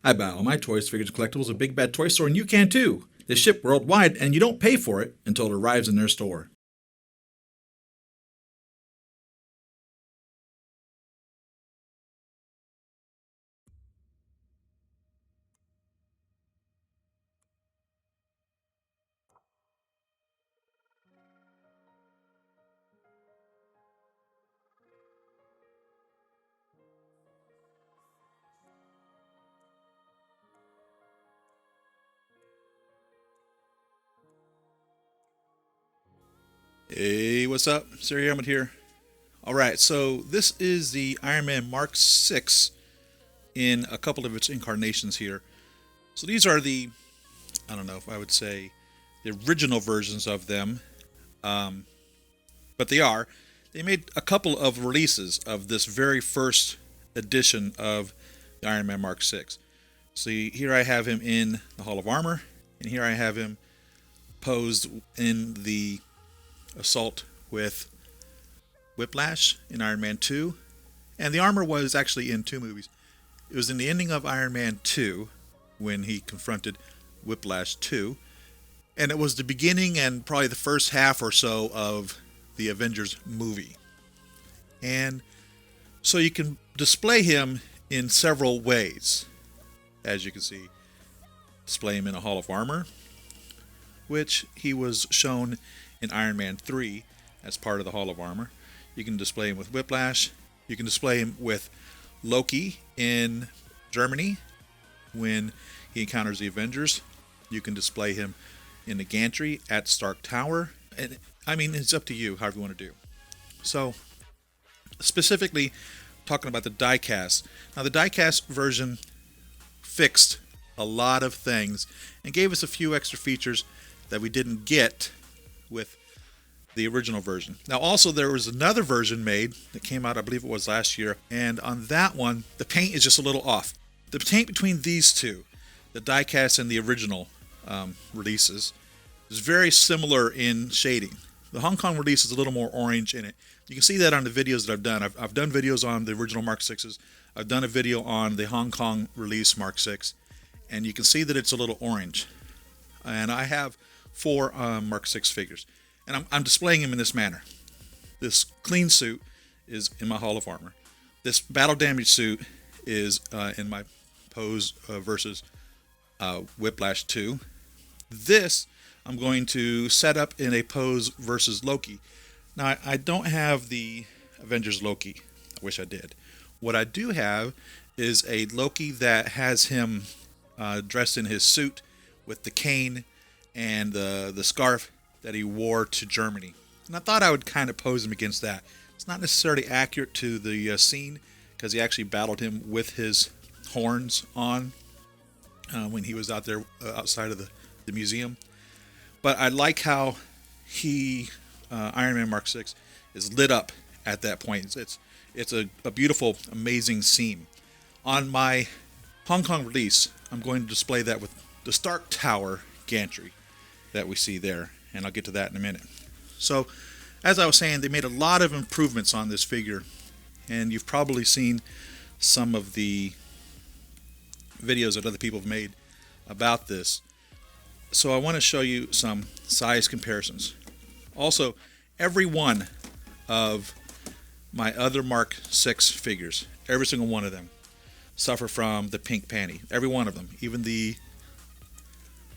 I buy all my toys, figures, and collectibles at Big Bad Toy Store, and you can too. They ship worldwide, and you don't pay for it until it arrives in their store. Hey, what's up? Siri Emerald here. Alright, so this is the Iron Man Mark 6 in a couple of its incarnations here. So these are the, I don't know if I would say the original versions of them, but they made a couple of releases of this very first edition of the Iron Man Mark 6. See, here I have him in the Hall of Armor, and here I have him posed in the assault with Whiplash in Iron Man 2. And the armor was actually in two movies. It was in the ending of Iron Man 2 when he confronted Whiplash II. And it was the beginning and probably the first half or so of the Avengers movie. And so you can display him in several ways. As you can see, display him in a Hall of Armor, which he was shown in Iron Man 3 as part of the Hall of Armor. You can display him with Whiplash. You can display him with Loki in Germany when he encounters the Avengers. You can display him in the Gantry at Stark Tower. And I mean, it's up to you, however you want to do. So, specifically talking about the diecast. Now, the diecast version fixed a lot of things and gave us a few extra features that we didn't get with the original version. Now, also, there was another version made that came out, I believe it was last year, and on that one, the paint is just a little off. The paint between these two, the diecast and the original releases, is very similar in shading. The Hong Kong release is a little more orange in it. You can see that on the videos that I've done. I've done videos on the original Mark 6s. I've done a video on the Hong Kong release Mark 6, and you can see that it's a little orange. And I have 4 Mark 6 figures. And I'm displaying him in this manner. This clean suit is in my Hall of Armor. This battle damage suit is in my pose versus Whiplash II. This I'm going to set up in a pose versus Loki. Now, I don't have the Avengers Loki. I wish I did. What I do have is a Loki that has him dressed in his suit with the cane and the scarf that he wore to Germany. And I thought I would kind of pose him against that. It's not necessarily accurate to the scene because he actually battled him with his horns on when he was out there outside of the museum. But I like how he, Iron Man Mark 6, is lit up at that point. It's a beautiful, amazing scene. On my Hong Kong release, I'm going to display that with the Stark Tower gantry that we see there. And I'll get to that in a minute. So, as I was saying, they made a lot of improvements on this figure. And you've probably seen some of the videos that other people have made about this. So I want to show you some size comparisons. Also, every one of my other Mark 6 figures, every single one of them, suffer from the pink panty. Every one of them, even the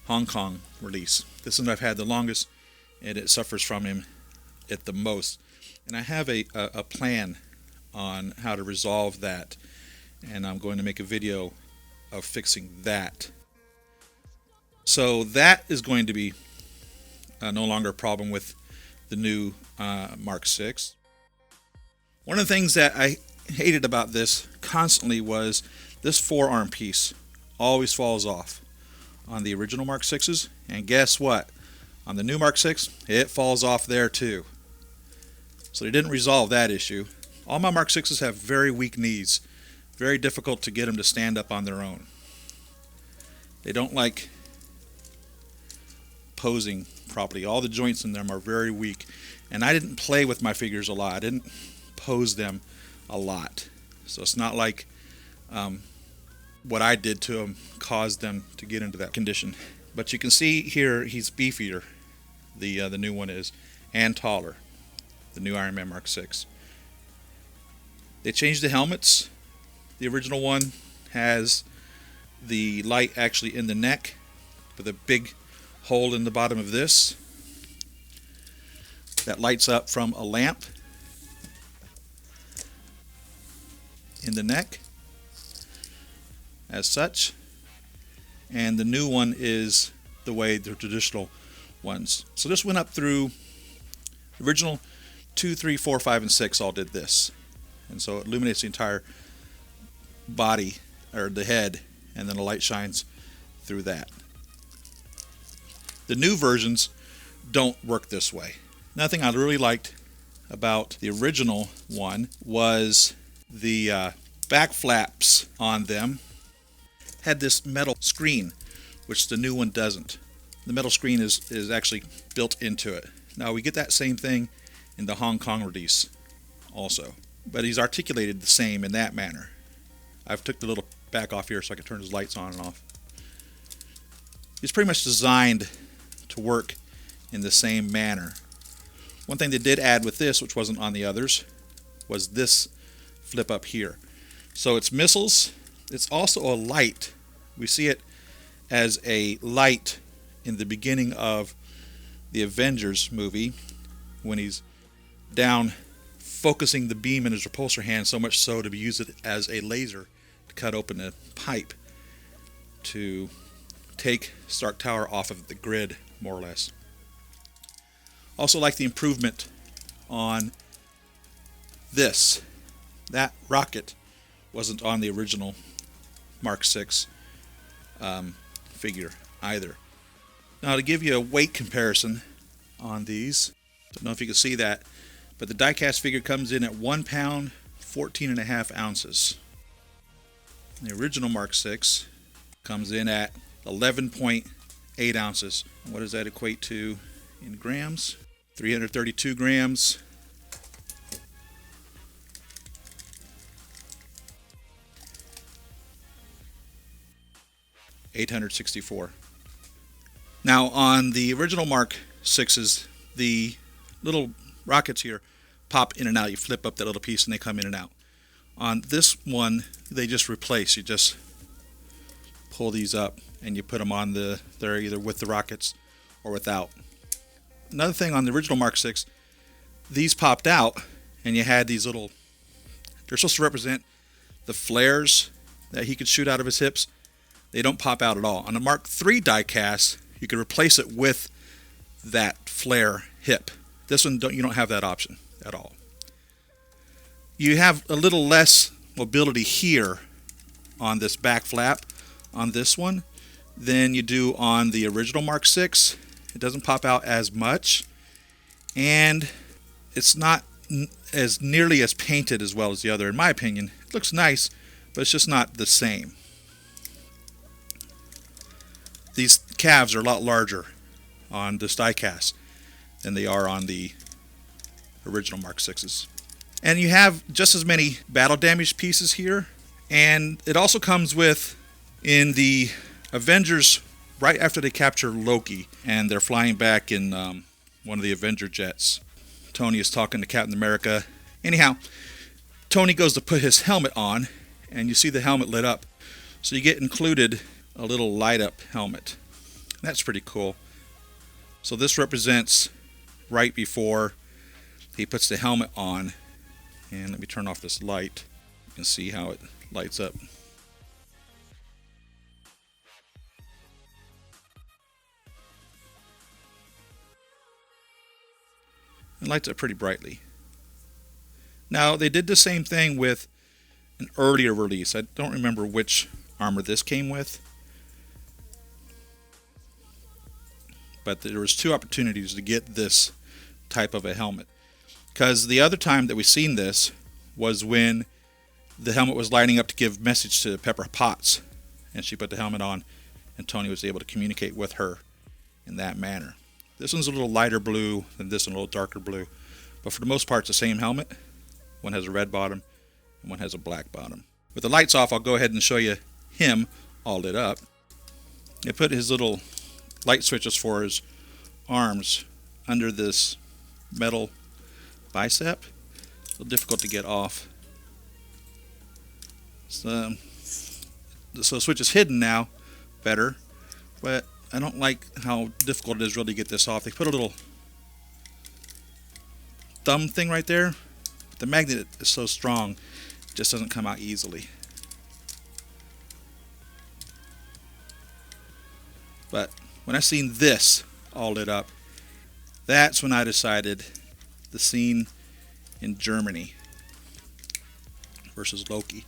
Hong Kong release. This one I've had the longest, and it suffers from him at the most. And I have a plan on how to resolve that, and I'm going to make a video of fixing that. So that is going to be no longer a problem with the new Mark 6. One of the things that I hated about this constantly was this forearm piece always falls off on the original Mark 6s, and guess what? On the new Mark 6, it falls off there too. So they didn't resolve that issue. All my Mark 6s have very weak knees. Very difficult to get them to stand up on their own. They don't like posing properly. All the joints in them are very weak. And I didn't play with my figures a lot. I didn't pose them a lot. So it's not like what I did to him caused them to get into that condition. But you can see here he's beefier, the new one is, and taller, the new Iron Man Mark VI. They changed the helmets. The original one has the light actually in the neck with a big hole in the bottom of this that lights up from a lamp in the neck as such, and the new one is the way the traditional ones. So this went up through the original 2, 3, 4, 5, and 6 all did this, and so it illuminates the entire body or the head, and then the light shines through that. The new versions don't work this way. Another thing I really liked about the original one was the back flaps on them had this metal screen, which the new one doesn't. The metal screen is actually built into it. Now we get that same thing in the Hong Kong release also, but he's articulated the same in that manner. I've took the little back off here so I can turn his lights on and off. It's pretty much designed to work in the same manner. One thing they did add with this, which wasn't on the others, was this flip up here. So it's missiles. It's also a light. We see it as a light in the beginning of the Avengers movie when he's down focusing the beam in his repulsor hand, so much so to be used as a laser to cut open a pipe to take Stark Tower off of the grid, more or less. Also like the improvement on this. That rocket wasn't on the original Mark VI figure either. Now to give you a weight comparison on these, don't know if you can see that, but the diecast figure comes in at 1 pound 14.5 ounces. The original Mark VI comes in at 11.8 ounces. And what does that equate to in grams? 332 grams. $864. Now on the original Mark VI's, the little rockets here pop in and out. You flip up that little piece and they come in and out. On this one, they just replace. You just pull these up and you put them on they're either with the rockets or without. Another thing on the original Mark VI, these popped out and you had these little, they're supposed to represent the flares that he could shoot out of his hips. They don't pop out at all. On the Mark III diecast, you can replace it with that flare hip. This one, you don't have that option at all. You have a little less mobility here on this back flap on this one than you do on the original Mark VI. It doesn't pop out as much, and it's not as nearly as painted as well as the other. In my opinion, it looks nice, but it's just not the same. These calves are a lot larger on this diecast than they are on the original Mark VI's. And you have just as many battle damage pieces here, and it also comes with, in the Avengers, right after they capture Loki and they're flying back in one of the Avenger jets, Tony is talking to Captain America. Anyhow, Tony goes to put his helmet on and you see the helmet lit up, so you get included a little light up helmet. That's pretty cool. So this represents right before he puts the helmet on, and let me turn off this light. You can see how it lights up. It lights up pretty brightly. Now they did the same thing with an earlier release. I don't remember which armor this came with, but there was 2 opportunities to get this type of a helmet. Because the other time that we seen this was when the helmet was lighting up to give message to Pepper Potts, and she put the helmet on and Tony was able to communicate with her in that manner. This one's a little lighter blue than this one, a little darker blue, but for the most part it's the same helmet. One has a red bottom and one has a black bottom. With the lights off, I'll go ahead and show you him all lit up. They put his little light switches for his arms under this metal bicep. A little difficult to get off. So the switch is hidden now better, but I don't like how difficult it is really to get this off. They put a little thumb thing right there, but the magnet is so strong it just doesn't come out easily. But when I seen this all lit up, that's when I decided the scene in Germany versus Loki,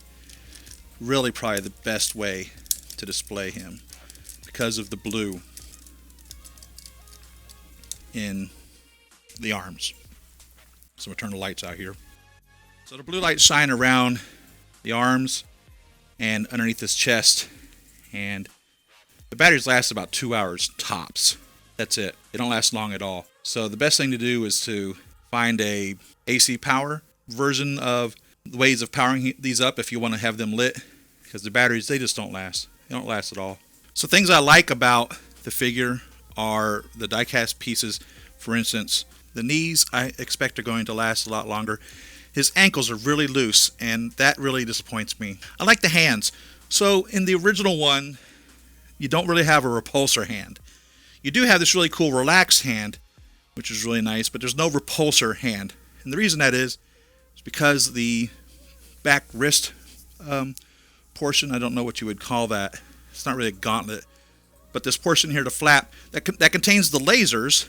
really probably the best way to display him because of the blue in the arms. So we'll turn the lights out here. So the blue lights shine around the arms and underneath his chest, and the batteries last about 2 hours tops. That's it. They don't last long at all. So the best thing to do is to find a AC power version of the ways of powering these up if you want to have them lit, because the batteries, they just don't last. They don't last at all. So things I like about the figure are the die-cast pieces. For instance, the knees I expect are going to last a lot longer. His ankles are really loose, and that really disappoints me. I like the hands. So in the original one, you don't really have a repulsor hand. You do have this really cool relaxed hand, which is really nice, but there's no repulsor hand. And the reason that is because the back wrist portion, I don't know what you would call that. It's not really a gauntlet, but this portion here, the flap, that contains the lasers,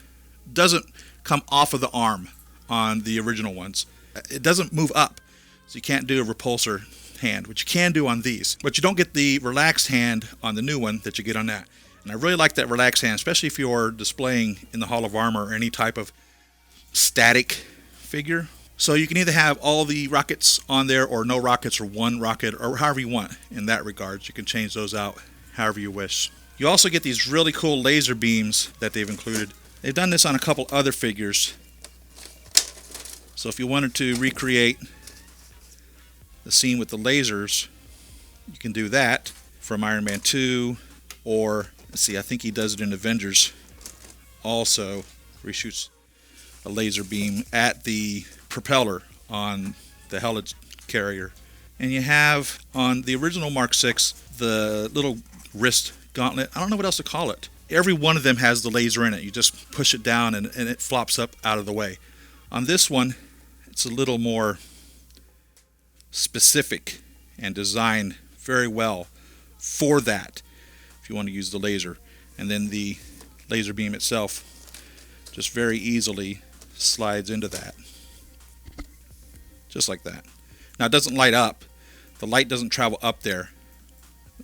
doesn't come off of the arm on the original ones. It doesn't move up, so you can't do a repulsor hand, which you can do on these. But you don't get the relaxed hand on the new one that you get on that. And I really like that relaxed hand, especially if you're displaying in the Hall of Armor or any type of static figure. So you can either have all the rockets on there or no rockets or one rocket or however you want in that regard. You can change those out however you wish. You also get these really cool laser beams that they've included. They've done this on a couple other figures. So if you wanted to recreate the scene with the lasers, you can do that from Iron Man 2, or let's see, I think he does it in Avengers also, where he shoots a laser beam at the propeller on the helicarrier. And you have on the original Mark 6 the little wrist gauntlet. I don't know what else to call it. Every one of them has the laser in it. You just push it down and it flops up out of the way. On this one, it's a little more specific and designed very well for that, if you want to use the laser. And then the laser beam itself just very easily slides into that, just like that. Now it doesn't light up. The light doesn't travel up there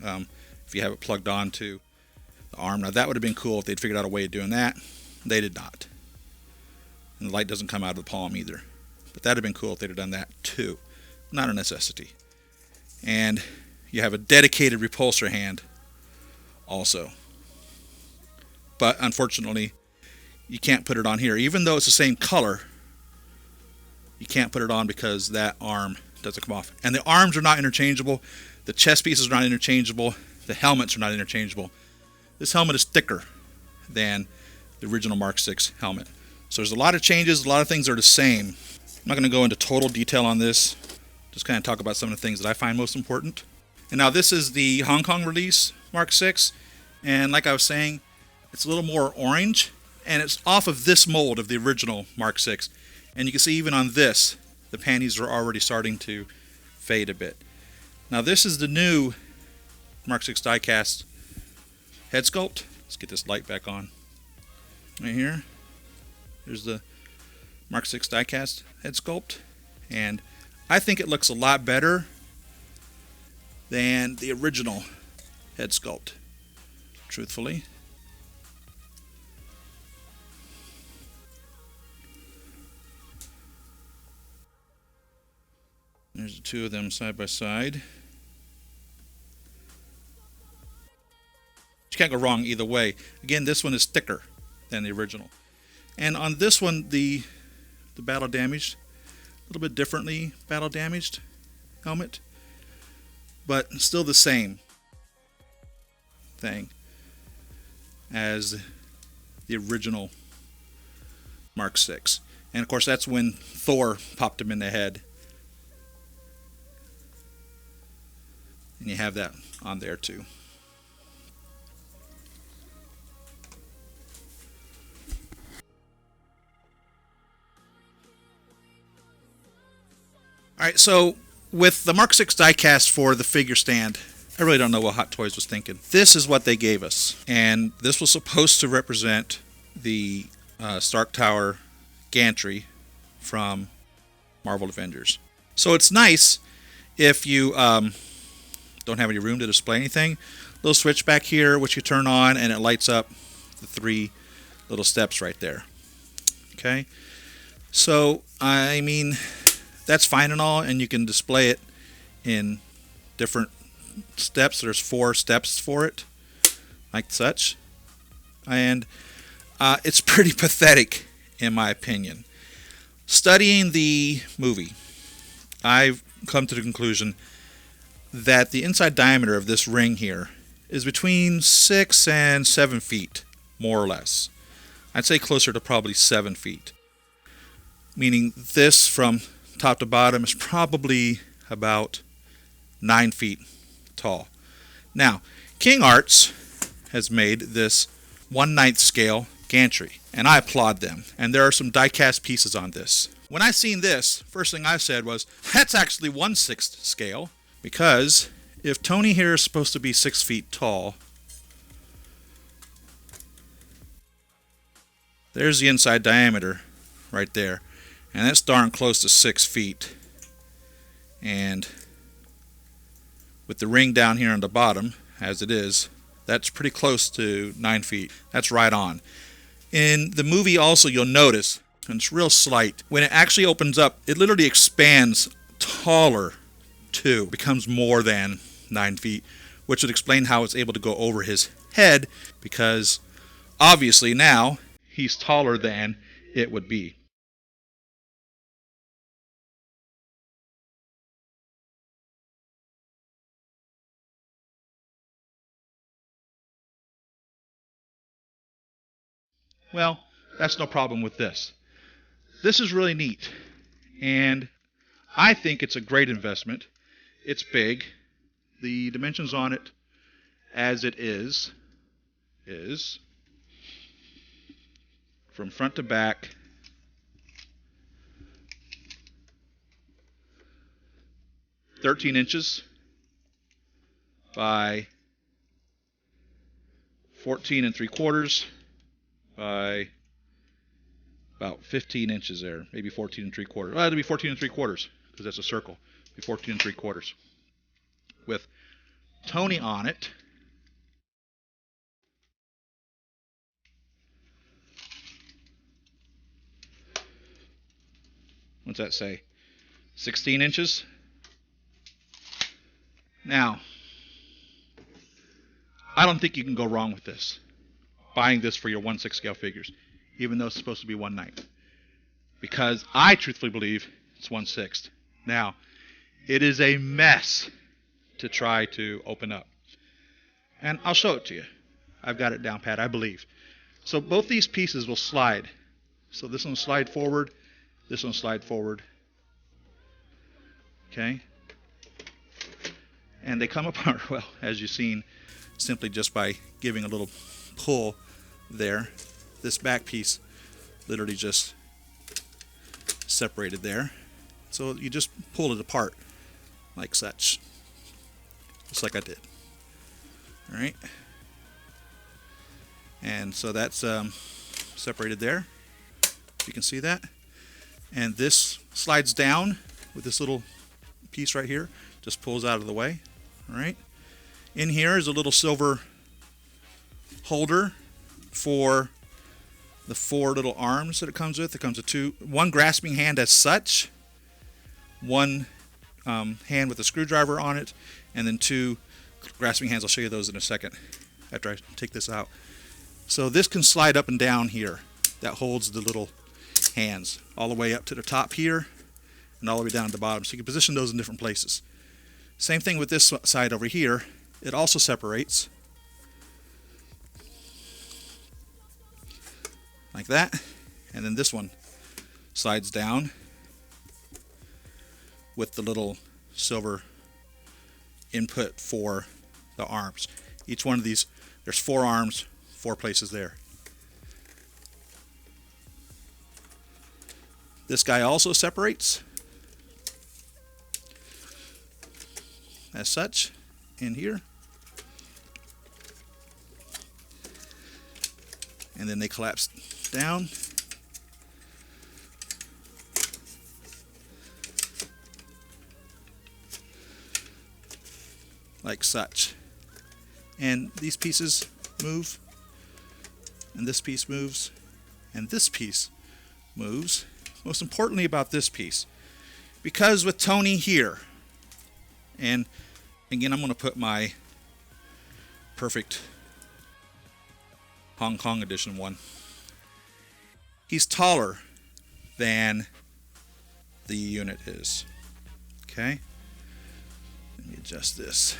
if you have it plugged on to the arm. Now that would have been cool if they'd figured out a way of doing that. They did not. And the light doesn't come out of the palm either. But that would have been cool if they'd have done that too. Not a necessity. And you have a dedicated repulsor hand also. But unfortunately, you can't put it on here. Even though it's the same color, you can't put it on because that arm doesn't come off. And the arms are not interchangeable. The chest pieces are not interchangeable. The helmets are not interchangeable. This helmet is thicker than the original Mark 6 helmet. So there's a lot of changes, a lot of things are the same. I'm not going to go into total detail on this. Just kind of talk about some of the things that I find most important. And now this is the Hong Kong release, Mark 6. And like I was saying, it's a little more orange. And it's off of this mold of the original Mark 6. And you can see even on this, the panties are already starting to fade a bit. Now this is the new Mark 6 diecast head sculpt. Let's get this light back on. Right here. There's the Mark 6 diecast head sculpt. And I think it looks a lot better than the original head sculpt, truthfully. There's the two of them side by side. You can't go wrong either way. Again, this one is thicker than the original. And on this one, the battle damaged, a little bit differently battle damaged helmet, but still the same. thing as the original Mark VI. And of course that's when Thor popped him in the head. And you have that on there too. Alright, so with the Mark VI diecast for the figure stand, I really don't know what Hot Toys was thinking. This is what they gave us. And this was supposed to represent the Stark Tower Gantry from Marvel Avengers. So it's nice if you don't have any room to display anything. Little switch back here which you turn on and it lights up the 3 little steps right there. Okay, so I mean that's fine and all, and you can display it in different steps. There's 4 steps for it, like such, and it's pretty pathetic in my opinion. Studying the movie, I've come to the conclusion that the inside diameter of this ring here is between 6 and 7 feet, more or less. I'd say closer to probably 7 feet. Meaning this from top to bottom is probably about 9 feet tall. Now, King Arts has made this 1/9 scale gantry, and I applaud them. And there are some die-cast pieces on this. When I seen this, first thing I said was, that's actually 1/6 scale. Because if Tony here is supposed to be 6 feet tall, there's the inside diameter right there, and that's darn close to 6 feet. And with the ring down here on the bottom, as it is, that's pretty close to 9 feet. That's right on. In the movie also you'll notice, and it's real slight, when it actually opens up, it literally expands taller too, becomes more than 9 feet, which would explain how it's able to go over his head, because obviously now he's taller than it would be. Well, that's no problem with this. This is really neat, and I think it's a great investment. It's big. The dimensions on it, as it is from front to back 13 inches by 14 3/4 by about 15 inches there, maybe 14 3/4. Well, it'll be 14 3/4 because that's a circle. It'll be 14 3/4 with Tony on it. What's that say? 16 inches. Now, I don't think you can go wrong with this. Buying this for your 1/6 scale figures, even though it's supposed to be 1/9, because I truthfully believe it's 1/6. Now, it is a mess to try to open up, and I'll show it to you. I've got it down pat, I believe. So both these pieces will slide. So this one will slide forward, this one will slide forward. Okay, and they come apart, well, as you've seen, simply just by giving a little pull there. This back piece literally just separated there. So you just pull it apart like such, just like I did. All right, and so that's separated there. You can see that, and this slides down with this little piece right here, just pulls out of the way. All right, in here is a little silver holder for the 4 little arms that it comes with. It comes with one grasping hand as such, one hand with a screwdriver on it, and then 2 grasping hands. I'll show you those in a second after I take this out. So this can slide up and down here. That holds the little hands all the way up to the top here and all the way down to the bottom. So you can position those in different places. Same thing with this side over here. It also separates like that. And then this one slides down with the little silver input for the arms. Each one of these, there's 4 arms, 4 places there. This guy also separates as such in here. And then they collapse down. Like such. And these pieces move, and this piece moves, and this piece moves. Most importantly about this piece, because with Tony here, and again I'm going to put my perfect Hong Kong edition one. He's taller than the unit is. Okay? Let me adjust this.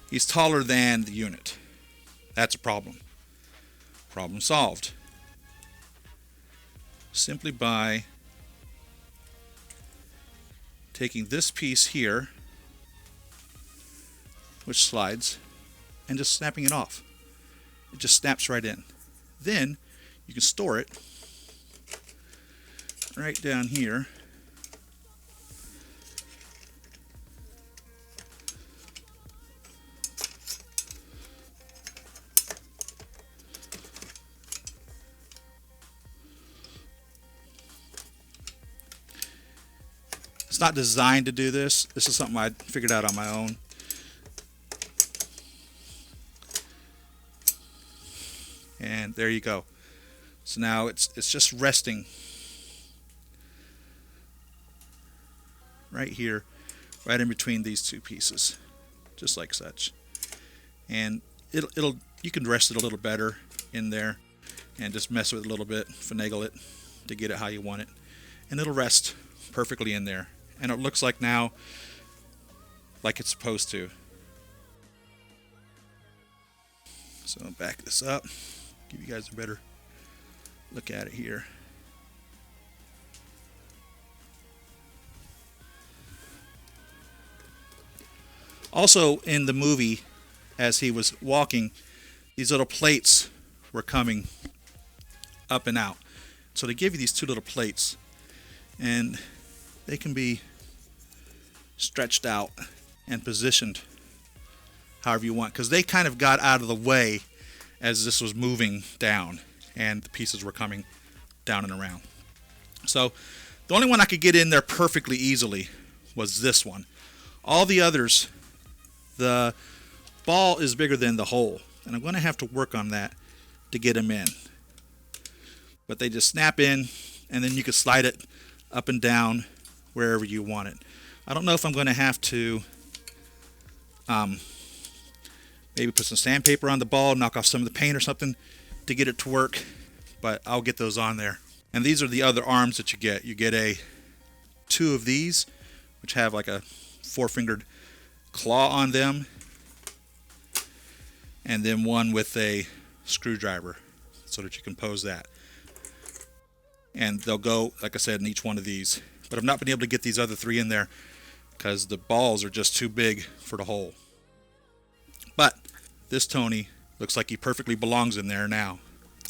He's taller than the unit. That's a problem. Problem solved. Simply by taking this piece here, which slides, and just snapping it off. It just snaps right in. Then you can store it right down here. It's not designed to do this. This is something I figured out on my own. And there you go. So now it's just resting right here, right in between these 2 pieces, just like such. And it'll you can rest it a little better in there, and just mess with it a little bit, finagle it to get it how you want it, and it'll rest perfectly in there. And it looks like now like it's supposed to. So I'll back this up, give you guys a better look at it here. Also in the movie, as he was walking, these little plates were coming up and out. So they give you these 2 little plates, and they can be stretched out and positioned however you want, because they kind of got out of the way as this was moving down and the pieces were coming down and around. So the only one I could get in there perfectly easily was this one. All the others, the ball is bigger than the hole, and I'm going to have to work on that to get them in. But they just snap in, and then you can slide it up and down wherever you want it. I don't know if I'm going to have to maybe put some sandpaper on the ball, knock off some of the paint or something to get it to work, but I'll get those on there. And these are the other arms that you get. You get 2 of these, which have like a 4-fingered claw on them, and then one with a screwdriver so that you can pose that. And they'll go, like I said, in each one of these. But I've not been able to get these other 3 in there because the balls are just too big for the hole. But this Tony looks like he perfectly belongs in there now.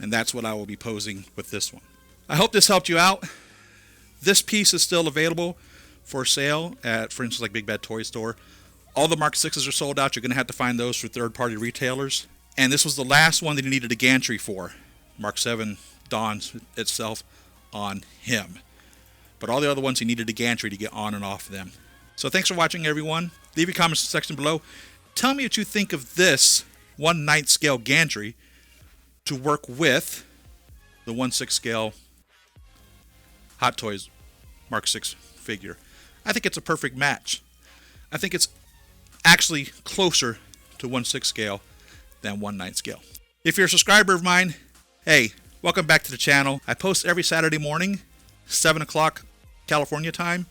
And that's what I will be posing with this one. I hope this helped you out. This piece is still available for sale at, for instance, like Big Bad Toy Store. All the Mark 6s are sold out. You're going to have to find those for third-party retailers. And this was the last one that you needed a gantry for. Mark 7 dawns itself on him. But all the other ones, you needed a gantry to get on and off them. So thanks for watching, everyone. Leave your comments in the section below. Tell me what you think of this 1/9 scale gantry to work with the 1/6 scale Hot Toys Mark 6 figure. I think it's a perfect match. I think it's actually closer to 1/6 scale than 1/9 scale. If you're a subscriber of mine, hey, welcome back to the channel. I post every Saturday morning, 7 o'clock California time,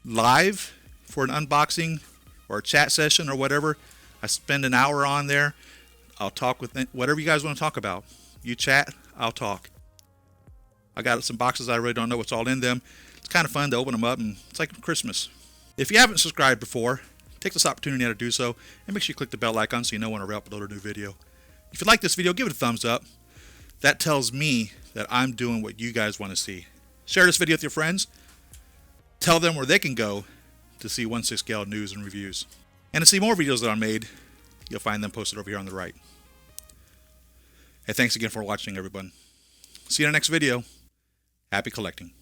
live for an unboxing or a chat session or whatever I spend an hour on there. I'll talk with whatever you guys want to talk about. You chat, I'll talk. I got some boxes I really don't know what's all in them. It's kind of fun to open them up, and it's like Christmas. If you haven't subscribed before, take this opportunity now to do so, and make sure you click the bell icon so you know when I upload a new video. If you like this video, give it a thumbs up. That tells me that I'm doing what you guys want to see. Share this video with your friends. Tell them where they can go to see 1/6 scale news and reviews. And to see more videos that I made, you'll find them posted over here on the right. Hey, thanks again for watching, everyone. See you in the next video. Happy collecting.